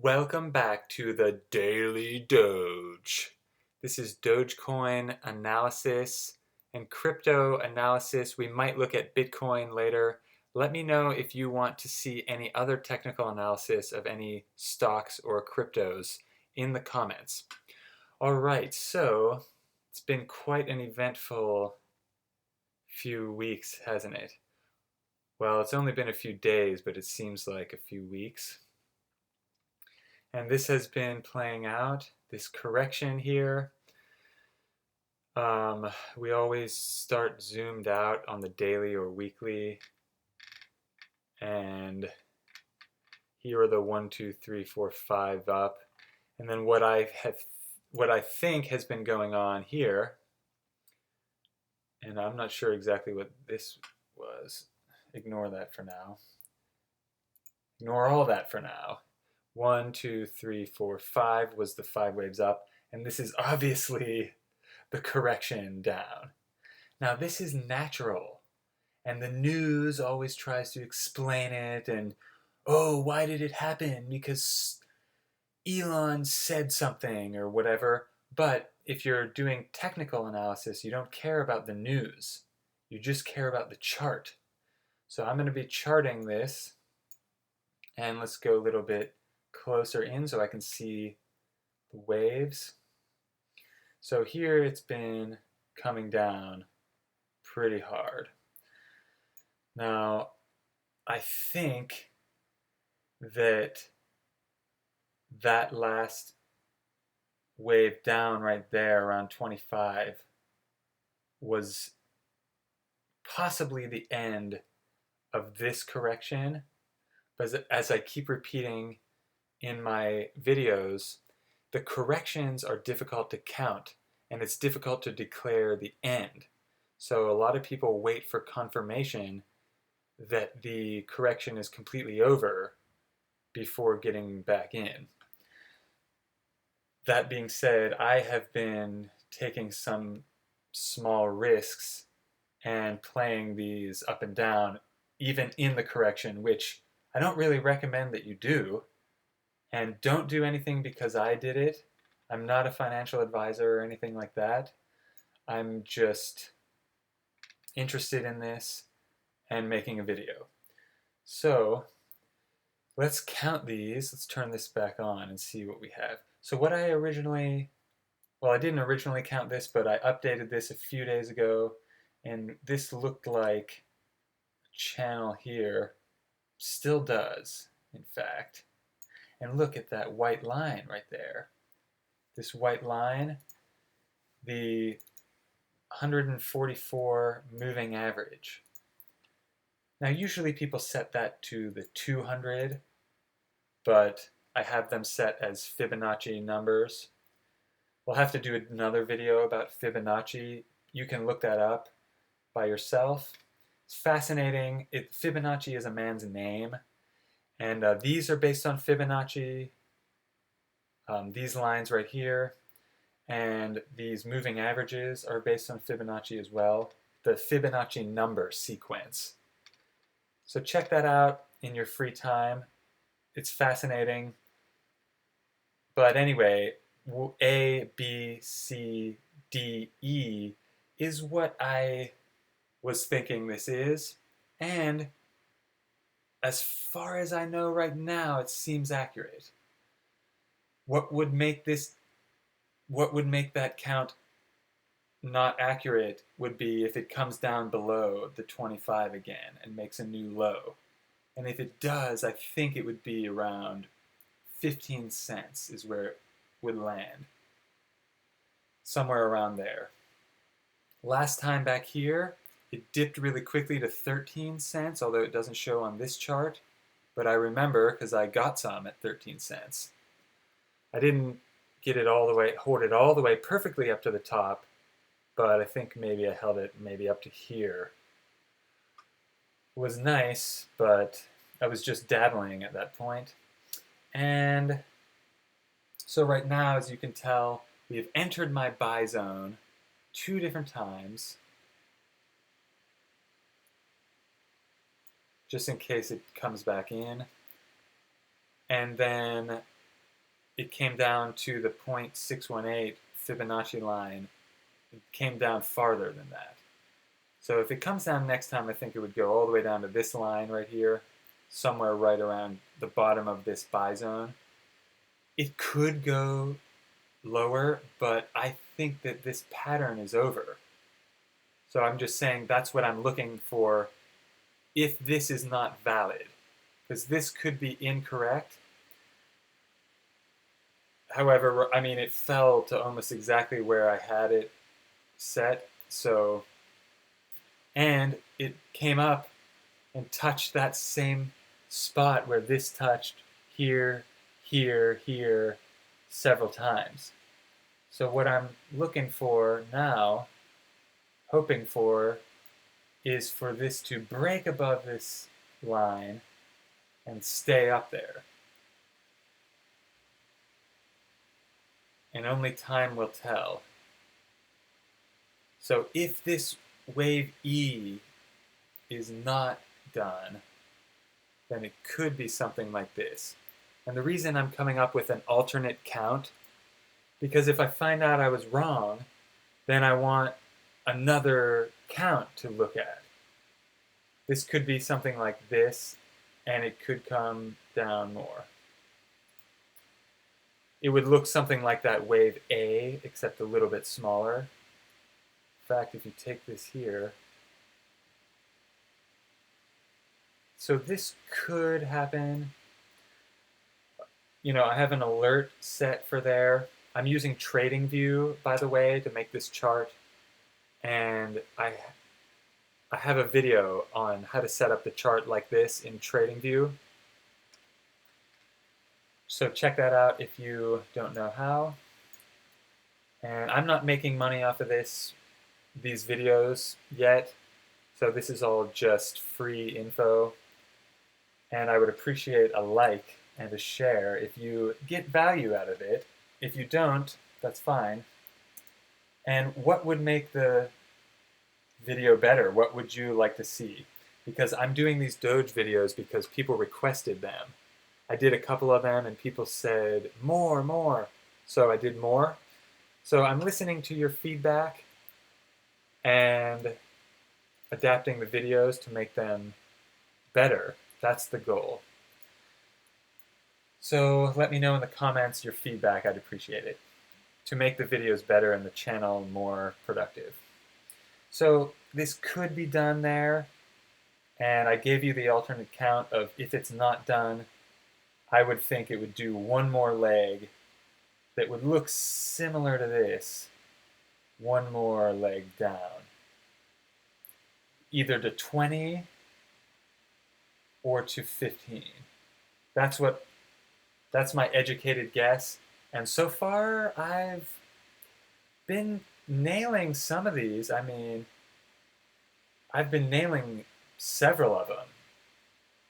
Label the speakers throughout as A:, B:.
A: Welcome back to the Daily Doge. This is Dogecoin analysis and crypto analysis. We might look at Bitcoin later. Let me know if you want to see any other technical analysis of any stocks or cryptos in the comments. All right, so it's been quite an eventful few weeks, hasn't it? Well, it's only been a few days, but it seems like a few weeks. And this has been playing out, this correction here. We always start zoomed out on the daily or weekly. And here are the 1, 2, 3, 4, 5 up. And then what I think has been going on here, and I'm not sure exactly what this was. Ignore that for now. Ignore all that for now. 1, 2, 3, 4, 5 was the 5 waves up, and this is obviously the correction down. Now this is natural, and the news always tries to explain it, and oh, why did it happen? Because Elon said something or whatever. But if you're doing technical analysis, you don't care about the news. You just care about the chart. So I'm going to be charting this, and let's go a little bit closer in so I can see the waves. So here it's been coming down pretty hard. Now, I think that last wave down right there around 25 was possibly the end of this correction. But as I keep repeating in my videos, the corrections are difficult to count, and it's difficult to declare the end. So a lot of people wait for confirmation that the correction is completely over before getting back in. That being said, I have been taking some small risks and playing these up and down, even in the correction, which I don't really recommend that you do. And don't do anything because I did it. I'm not a financial advisor or anything like that. I'm just interested in this and making a video. So let's count these. Let's turn this back on and see what we have. So what I didn't originally count this, but I updated this a few days ago, and this looked like a channel here. Still does, in fact. And look at that white line right there. This white line, the 144 moving average. Now usually people set that to the 200, but I have them set as Fibonacci numbers. We'll have to do another video about Fibonacci. You can look that up by yourself. It's fascinating. Fibonacci is a man's name. And these are based on Fibonacci, these lines right here, and these moving averages are based on Fibonacci as well, the Fibonacci number sequence. So check that out in your free time. It's fascinating. But anyway, A, B, C, D, E is what I was thinking this is, and as far as I know right now, it seems accurate. What would make that count not accurate would be if it comes down below the 25 again and makes a new low. And if it does, I think it would be around 15 cents is where it would land. Somewhere around there. Last time back here, it dipped really quickly to 13 cents, although it doesn't show on this chart. But I remember because I got some at 13 cents. I didn't get it all the way, hold it all the way perfectly up to the top, but I think maybe I held it maybe up to here. It was nice, but I was just dabbling at that point. And so right now, as you can tell, we have entered my buy zone 2 different times, just in case it comes back in. And then it came down to the 0.618 Fibonacci line. It came down farther than that. So if it comes down next time, I think it would go all the way down to this line right here, somewhere right around the bottom of this buy zone. It could go lower, but I think that this pattern is over. So I'm just saying that's what I'm looking for if this is not valid, because this could be incorrect. However, I mean, it fell to almost exactly where I had it set. So, and it came up and touched that same spot where this touched here, here, here several times. So what I'm looking for now, hoping for, is for this to break above this line and stay up there. And only time will tell. So if this wave E is not done, then it could be something like this. And the reason I'm coming up with an alternate count, because if I find out I was wrong, then I want another count to look at. This could be something like this, and it could come down more. It would look something like that wave A, except a little bit smaller. In fact, if you take this here, so this could happen. You know, I have an alert set for there. I'm using TradingView, by the way, to make this chart. And I have a video on how to set up the chart like this in TradingView. So check that out if you don't know how. And I'm not making money off of these videos yet. So this is all just free info. And I would appreciate a like and a share if you get value out of it. If you don't, that's fine. And what would make the video better? What would you like to see? Because I'm doing these Doge videos because people requested them. I did a couple of them and people said, more, more. So I did more. So I'm listening to your feedback and adapting the videos to make them better. That's the goal. So let me know in the comments your feedback. I'd appreciate it, to make the videos better and the channel more productive. So this could be done there. And I gave you the alternate count of if it's not done, I would think it would do one more leg that would look similar to this. One more leg down. Either to 20 or to 15. That's my educated guess. And so far, I've been nailing some of these. I mean, I've been nailing several of them.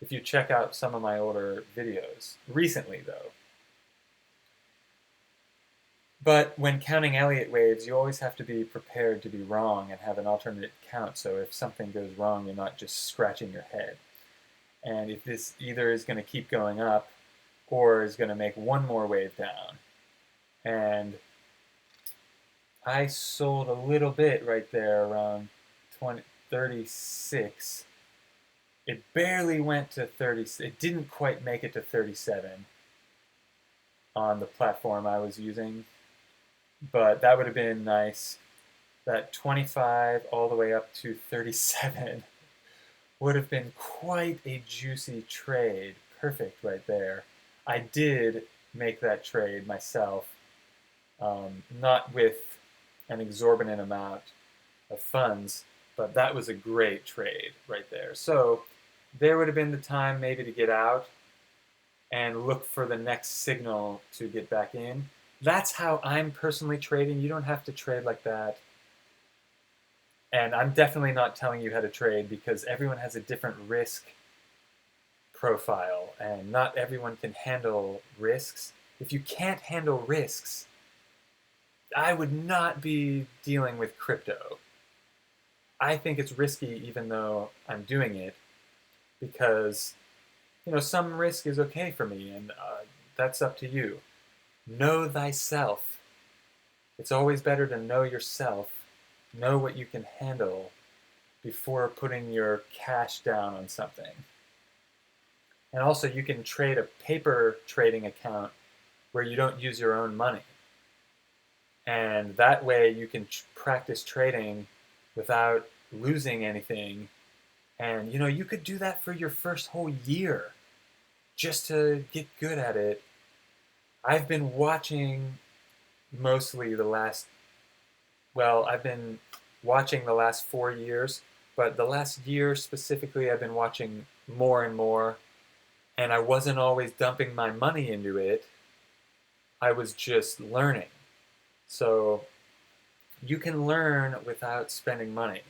A: If you check out some of my older videos. Recently, though. But when counting Elliott waves, you always have to be prepared to be wrong and have an alternate count. So if something goes wrong, you're not just scratching your head. And if this either is going to keep going up or is going to make one more wave down. And I sold a little bit right there around 36. It barely went to 30. It didn't quite make it to 37 on the platform I was using. But that would have been nice. That 25 all the way up to 37 would have been quite a juicy trade. Perfect right there. I did make that trade myself, not with an exorbitant amount of funds, but that was a great trade right there. So there would have been the time maybe to get out and look for the next signal to get back in. That's how I'm personally trading. You don't have to trade like that. And I'm definitely not telling you how to trade because everyone has a different risk profile and not everyone can handle risks. If you can't handle risks, I would not be dealing with crypto. I think it's risky even though I'm doing it because, you know, some risk is okay for me and that's up to you. Know thyself. It's always better to know yourself, know what you can handle before putting your cash down on something. And also, you can trade a paper trading account where you don't use your own money. And that way you can practice trading without losing anything. And you could do that for your first whole year just to get good at it. I've been watching mostly I've been watching the last 4 years, but the last year specifically I've been watching more and more, and I wasn't always dumping my money into it. I was just learning. So you can learn without spending money.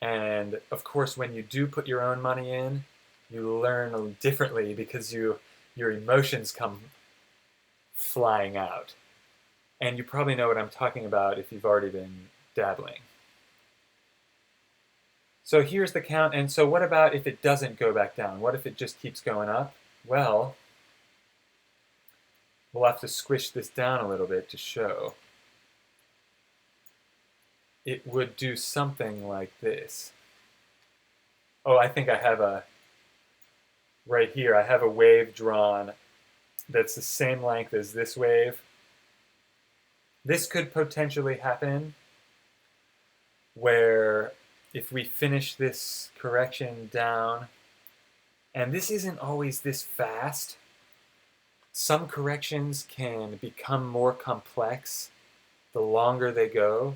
A: And of course, when you do put your own money in, you learn differently because your emotions come flying out. And you probably know what I'm talking about if you've already been dabbling. So here's the count. And so what about if it doesn't go back down? What if it just keeps going up? Well, we'll have to squish this down a little bit to show. It would do something like this. Oh, I think I have right here, I have a wave drawn that's the same length as this wave. This could potentially happen where if we finish this correction down, and this isn't always this fast, some corrections can become more complex the longer they go.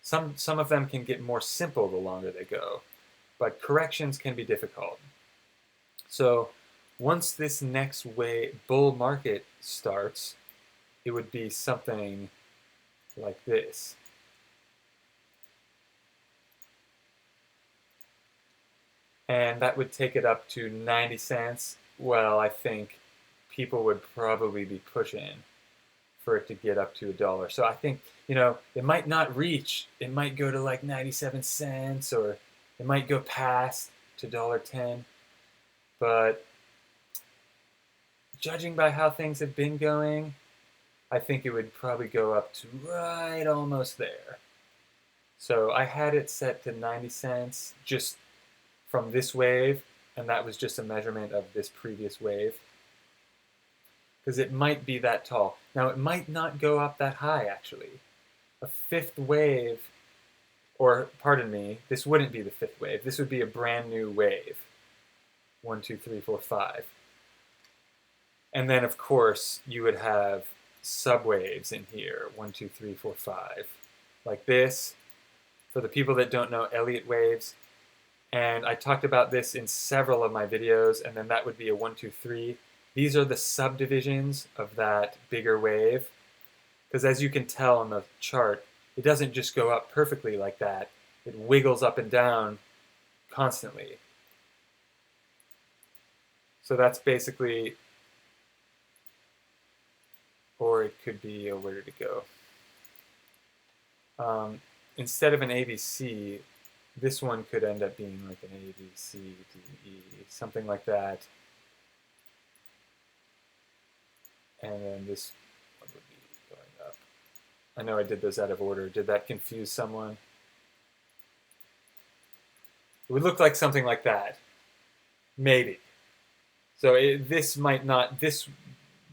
A: Some of them can get more simple the longer they go, but corrections can be difficult. So once this next bull market starts, it would be something like this. And that would take it up to 90 cents. Well, I think people would probably be pushing for it to get up to $1. So I think, it might not reach, it might go to like 97 cents, or it might go past to $1.10. But judging by how things have been going, I think it would probably go up to right almost there. So I had it set to 90 cents just from this wave, and that was just a measurement of this previous wave, because it might be that tall. Now, it might not go up that high, actually. A fifth wave, or pardon me, this wouldn't be the fifth wave. This would be a brand new wave. 1, 2, 3, 4, 5. And then, of course, you would have subwaves in here. 1, 2, 3, 4, 5. Like this. For the people that don't know Elliott waves. And I talked about this in several of my videos, and then that would be a 1, 2, 3. These are the subdivisions of that bigger wave. Because as you can tell on the chart, it doesn't just go up perfectly like that. It wiggles up and down constantly. So that's basically, or it could be, where did it go? Instead of an ABC, this one could end up being like an A, B, C, D, E, something like that. And then this one would be going up. I know I did those out of order. Did that confuse someone? It would look like something like that. Maybe. So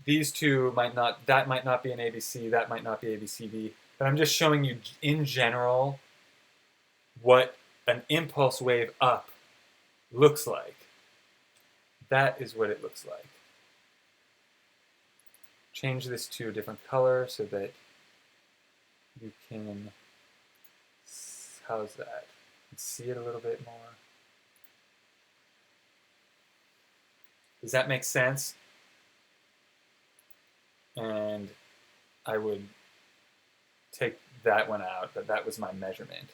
A: these two might not, that might not be an ABC, that might not be ABCD. But I'm just showing you in general what an impulse wave up looks like. That is what it looks like. Change this to a different color so that you can, how's that? You can see it a little bit more. Does that make sense? And I would take that one out, but that was my measurement.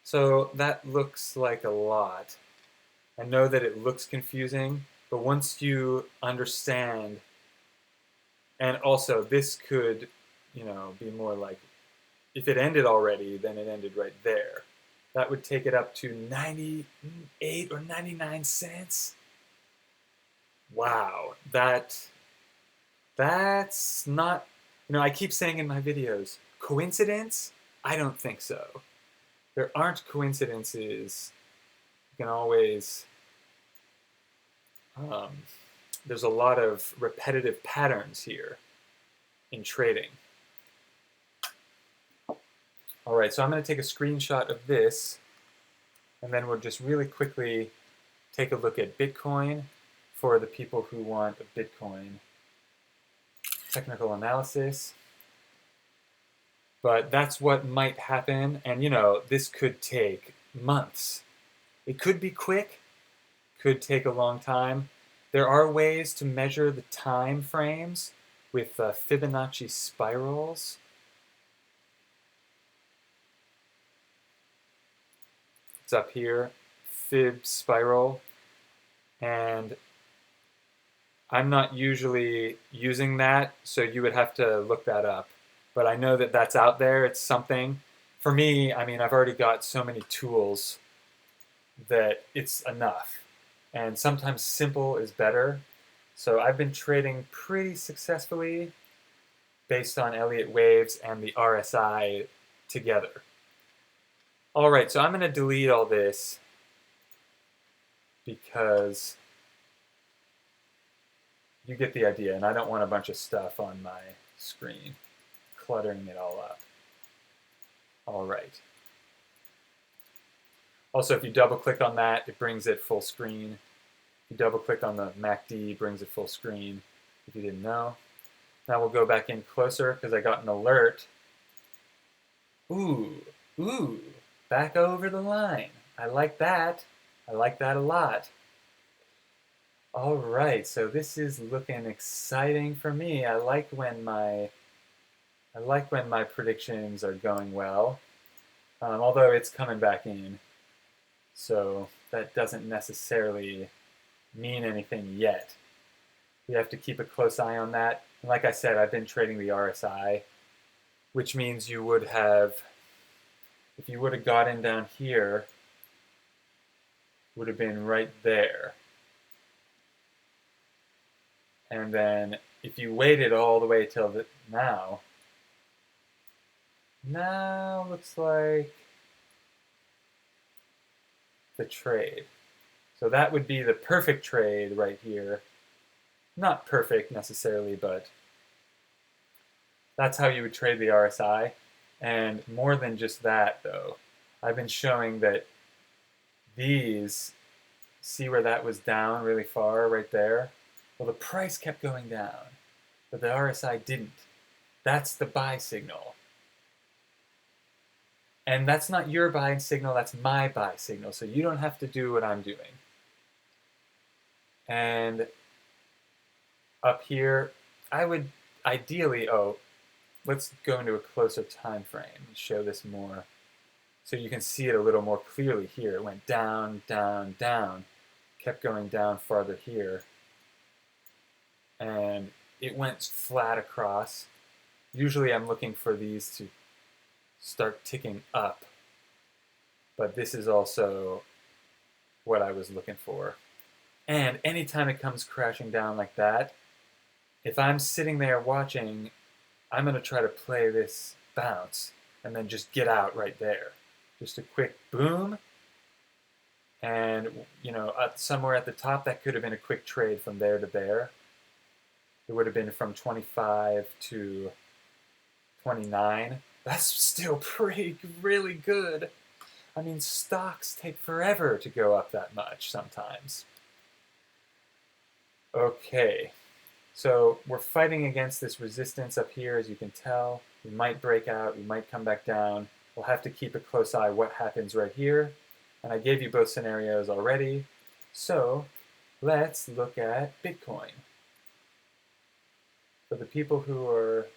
A: So that looks like a lot. I know that it looks confusing, but once you understand, and also this could, be more like, if it ended already, then it ended right there. That would take it up to 98 or 99 cents. Wow, that That's not, I keep saying in my videos, coincidence? I don't think so. There aren't coincidences. You can always, um, there's a lot of repetitive patterns here in trading. All right, so I'm going to take a screenshot of this, and then we'll just really quickly take a look at Bitcoin for the people who want a Bitcoin technical analysis. But that's what might happen, and this could take months. It could be quick, could take a long time. There are ways to measure the time frames with Fibonacci spirals. It's up here, Fib spiral, and I'm not usually using that, so you would have to look that up. But I know that that's out there, it's something. For me, I mean, I've already got so many tools that it's enough. And sometimes simple is better. So I've been trading pretty successfully based on Elliott Waves and the RSI together. All right, so I'm going to delete all this because you get the idea, and I don't want a bunch of stuff on my screen cluttering it all up. All right. Also, if you double click on that, it brings it full screen. If you double click on the MACD, it brings it full screen, if you didn't know. Now we'll go back in closer because I got an alert. Ooh, back over the line. I like that. I like that a lot. All right, so this is looking exciting for me. I like when my predictions are going well, although it's coming back in. So that doesn't necessarily mean anything yet. We have to keep a close eye on that. And like I said, I've been trading the RSI, which means you would have, if you would have gotten down here, would have been right there. And then if you waited all the way till now looks like the trade. So that would be the perfect trade right here. Not perfect necessarily, but that's how you would trade the RSI. And more than just that, though, I've been showing that these, see where that was down really far right there? Well, the price kept going down, but the RSI didn't. That's the buy signal. And that's not your buying signal, that's my buy signal. So you don't have to do what I'm doing. And up here, I would ideally, let's go into a closer time frame and show this more so you can see it a little more clearly here. It went down, down, down, kept going down farther here. And it went flat across. Usually I'm looking for these to start ticking up, but this is also what I was looking for. And anytime it comes crashing down like that, if I'm sitting there watching, I'm going to try to play this bounce and then just get out right there. Just a quick boom, and somewhere at the top that could have been a quick trade from there to there. It would have been from 25 to 29. That's still really good. I mean, stocks take forever to go up that much sometimes. Okay, so we're fighting against this resistance up here, as you can tell. We might break out, we might come back down. We'll have to keep a close eye what happens right here. And I gave you both scenarios already. So let's look at Bitcoin. For the people who are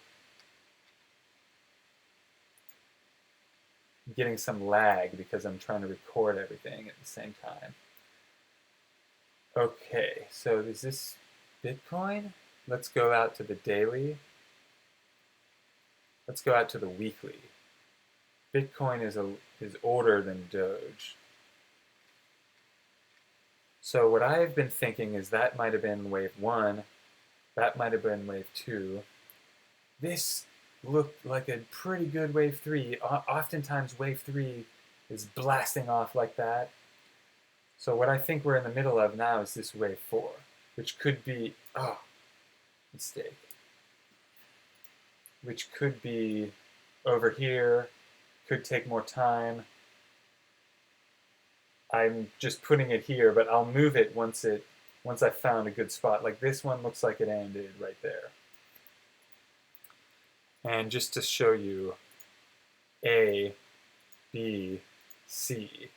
A: getting some lag because I'm trying to record everything at the same time. Okay, so is this Bitcoin? Let's go out to the daily. Let's go out to the weekly. Bitcoin is older than Doge. So what I've been thinking is that might have been wave 1. That might have been wave 2. This looked like a pretty good wave 3. Oftentimes wave 3 is blasting off like that. So what I think we're in the middle of now is this wave 4, which could be, mistake, which could be over here, could take more time. I'm just putting it here, but I'll move it once I found a good spot. Like this one looks like it ended right there. And just to show you, A, B, C,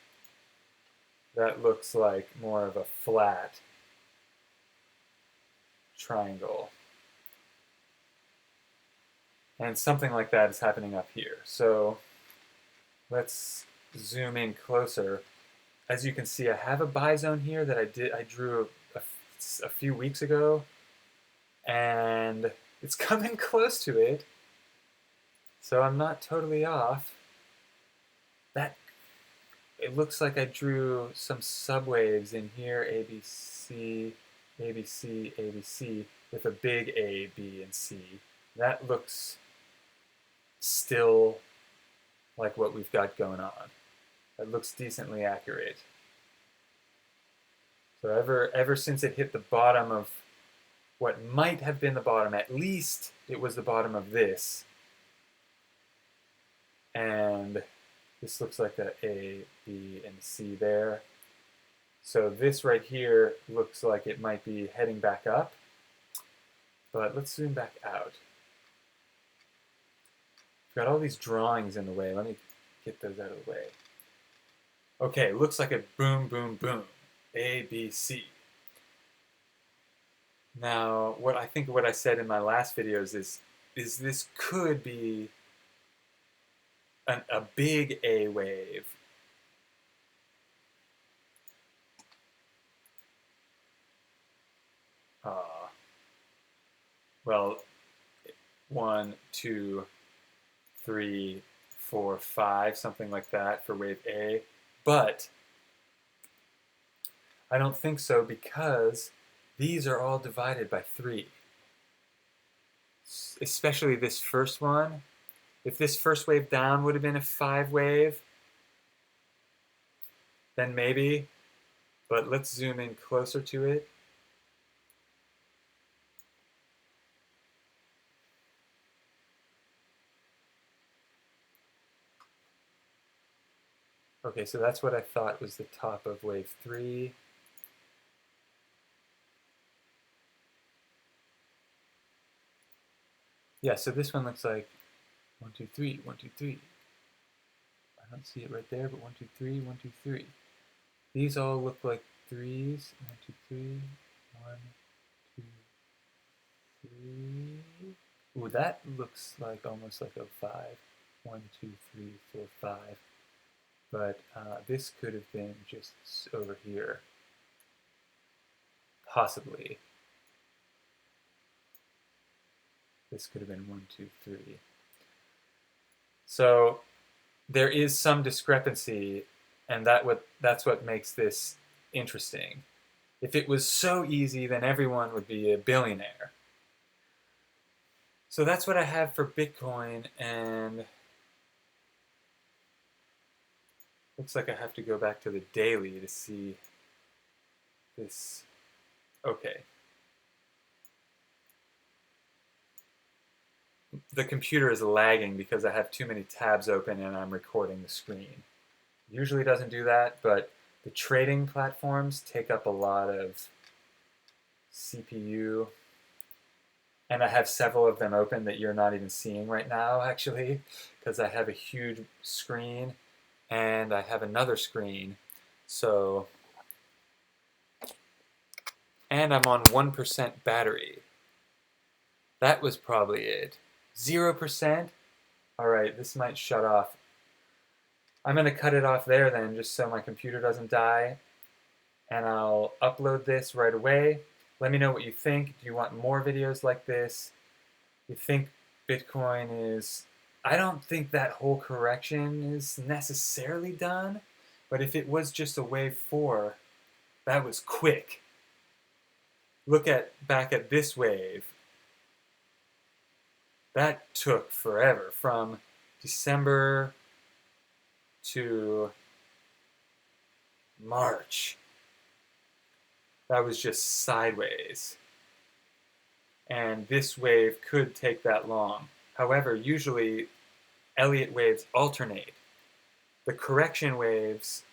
A: that looks like more of a flat triangle. And something like that is happening up here. So let's zoom in closer. As you can see, I have a buy zone here that I drew a few weeks ago, and it's coming close to it. So I'm not totally off. It looks like I drew some subwaves in here, A, B, C, A, B, C, A, B, C, with a big A, B, and C. That looks still like what we've got going on. That looks decently accurate. So ever since it hit the bottom of what might have been the bottom, at least it was the bottom of this. And this looks like the A, B, and C there. So this right here looks like it might be heading back up. But let's zoom back out. Got all these drawings in the way. Let me get those out of the way. Okay, looks like a boom, boom, boom. A, B, C. Now, what I said in my last videos is this could be a big A wave. Well, 1, 2, 3, 4, 5, something like that for wave A. But I don't think so, because these are all divided by 3. Especially this first one. If this first wave down would have been a 5 wave, then maybe. But let's zoom in closer to it. Okay, so that's what I thought was the top of wave 3. Yeah, so this one looks like 1, 2, 3, 1, 2, 3. I don't see it right there, but 1, 2, 3, 1, 2, 3. These all look like 3s. 1, 2, 3, 1, 2, 3. Ooh, that looks like almost like a 5. 1, 2, 3, 4, 5. But this could have been just over here. Possibly. This could have been 1, 2, 3. So there is some discrepancy, and that's what makes this interesting. If it was so easy, then everyone would be a billionaire. So that's what I have for Bitcoin, and looks like I have to go back to the daily to see this. Okay. The computer is lagging because I have too many tabs open and I'm recording the screen. Usually doesn't do that, but the trading platforms take up a lot of CPU. And I have several of them open that you're not even seeing right now, actually, because I have a huge screen and I have another screen. So, and I'm on 1% battery. That was probably it. 0%? Alright, this might shut off. I'm going to cut it off there then, just so my computer doesn't die. And I'll upload this right away. Let me know what you think. Do you want more videos like this? You think Bitcoin is... I don't think that whole correction is necessarily done, but if it was just a wave 4, that was quick. Look back at this wave. That took forever, from December to March. That was just sideways. And this wave could take that long. However, usually Elliott waves alternate. The correction waves,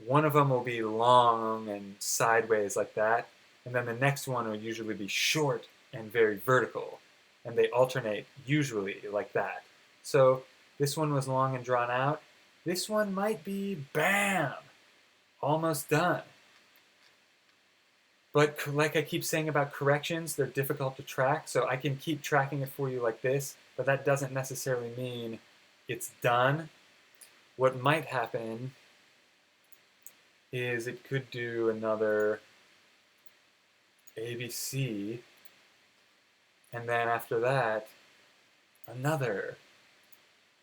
A: one of them will be long and sideways like that, and then the next one will usually be short and very vertical, and they alternate usually like that. So this one was long and drawn out. This one might be, bam, almost done. But like I keep saying about corrections, they're difficult to track, so I can keep tracking it for you like this, but that doesn't necessarily mean it's done. What might happen is it could do another ABC, and then after that, another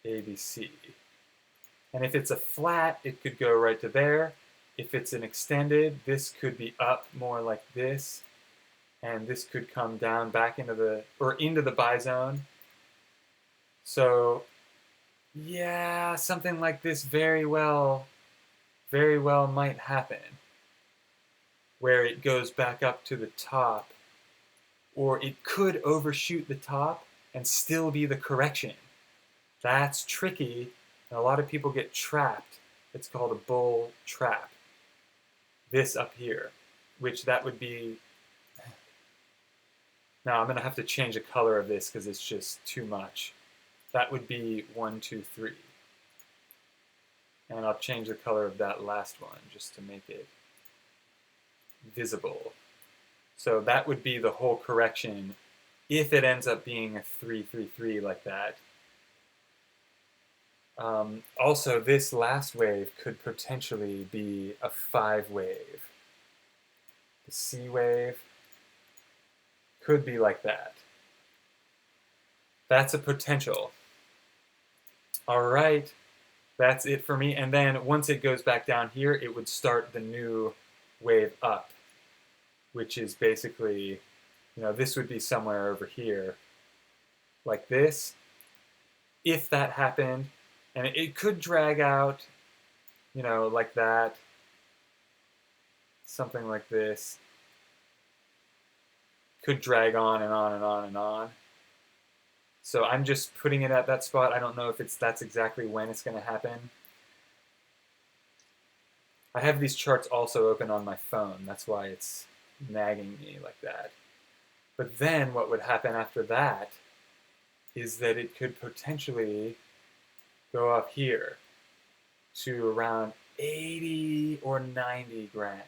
A: ABC. And if it's a flat, it could go right to there. If it's an extended, this could be up more like this, and this could come down back into the buy zone. So yeah, something like this very well might happen, where it goes back up to the top, or it could overshoot the top and still be the correction. That's tricky, and a lot of people get trapped. It's called a bull trap. This up here, which that would be, now I'm going to have to change the color of this because it's just too much. That would be 1, 2, 3. And I'll change the color of that last one just to make it visible. So that would be the whole correction if it ends up being a 3, 3, 3 like that. Also, this last wave could potentially be a 5 wave. The C wave could be like that. That's a potential. All right, that's it for me. And then once it goes back down here, it would start the new wave up, which is basically, this would be somewhere over here, like this. If that happened, and it could drag out, like that, something like this. Could drag on and on and on and on. So I'm just putting it at that spot. I don't know if that's exactly when it's going to happen. I have these charts also open on my phone. That's why it's nagging me like that. But then what would happen after that is that it could potentially go up here to around 80 or 90 grand,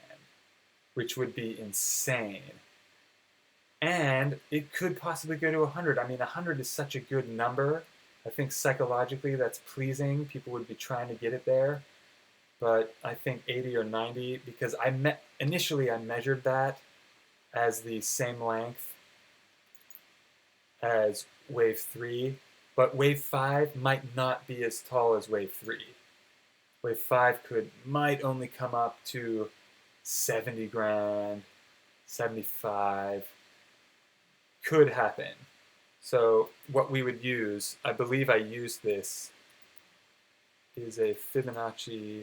A: which would be insane. And it could possibly go to 100. I mean, 100 is such a good number. I think psychologically that's pleasing. People would be trying to get it there. But I think 80 or 90, because initially I measured that as the same length as wave 3, but wave 5 might not be as tall as wave 3. Wave 5 might only come up to 70 grand, 75. Could happen. So what we would use, I believe I used this, is a Fibonacci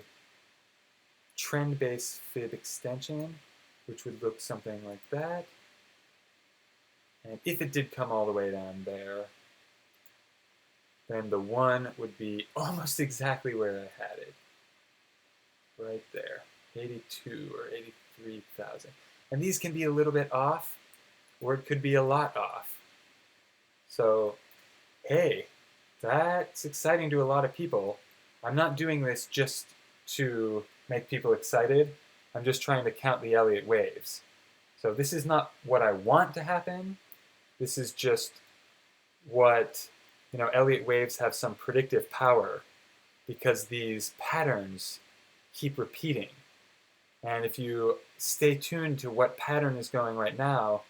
A: trend-based fib extension, which would look something like that. And if it did come all the way down there, then the 1 would be almost exactly where I had it. Right there, 82 or 83,000. And these can be a little bit off, or it could be a lot off. So, hey, that's exciting to a lot of people. I'm not doing this just to make people excited. I'm just trying to count the Elliott waves. So this is not what I want to happen. This is just what, Elliott waves have some predictive power because these patterns keep repeating. And if you stay tuned to what pattern is going right now,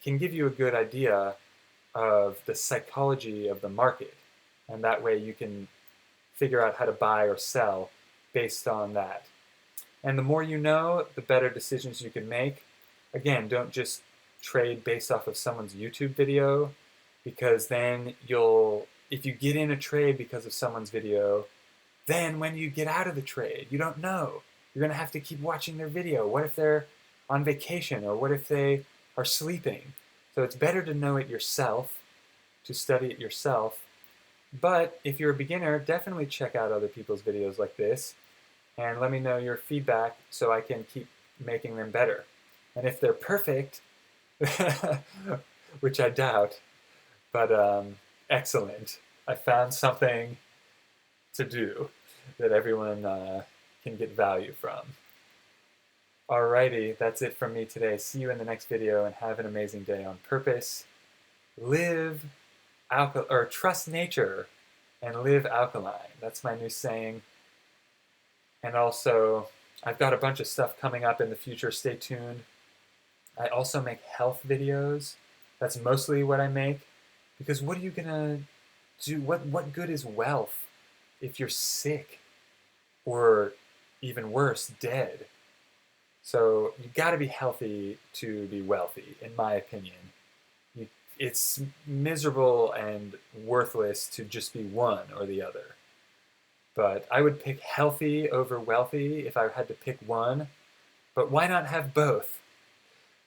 A: can give you a good idea of the psychology of the market. And that way you can figure out how to buy or sell based on that. And the more you know, the better decisions you can make. Again, don't just trade based off of someone's YouTube video. because then if you get in a trade because of someone's video, then when you get out of the trade, you don't know. You're going to have to keep watching their video. What if they're on vacation, or what if they are sleeping? So it's better to know it yourself, to study it yourself. But if you're a beginner, definitely check out other people's videos like this and let me know your feedback so I can keep making them better. And if they're perfect, which I doubt, but excellent, I found something to do that everyone can get value from. Alrighty, that's it from me today. See you in the next video, and have an amazing day on purpose. Trust nature and live alkaline. That's my new saying. And also, I've got a bunch of stuff coming up in the future. Stay tuned. I also make health videos. That's mostly what I make. Because what are you gonna do? What good is wealth if you're sick, or even worse, dead? So you got to be healthy to be wealthy, in my opinion. It's miserable and worthless to just be one or the other. But I would pick healthy over wealthy if I had to pick one. But why not have both?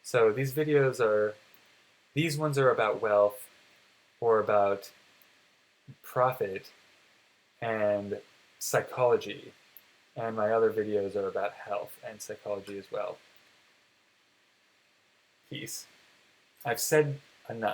A: So these ones are about wealth or about profit and psychology. And my other videos are about health and psychology as well. Peace. I've said enough.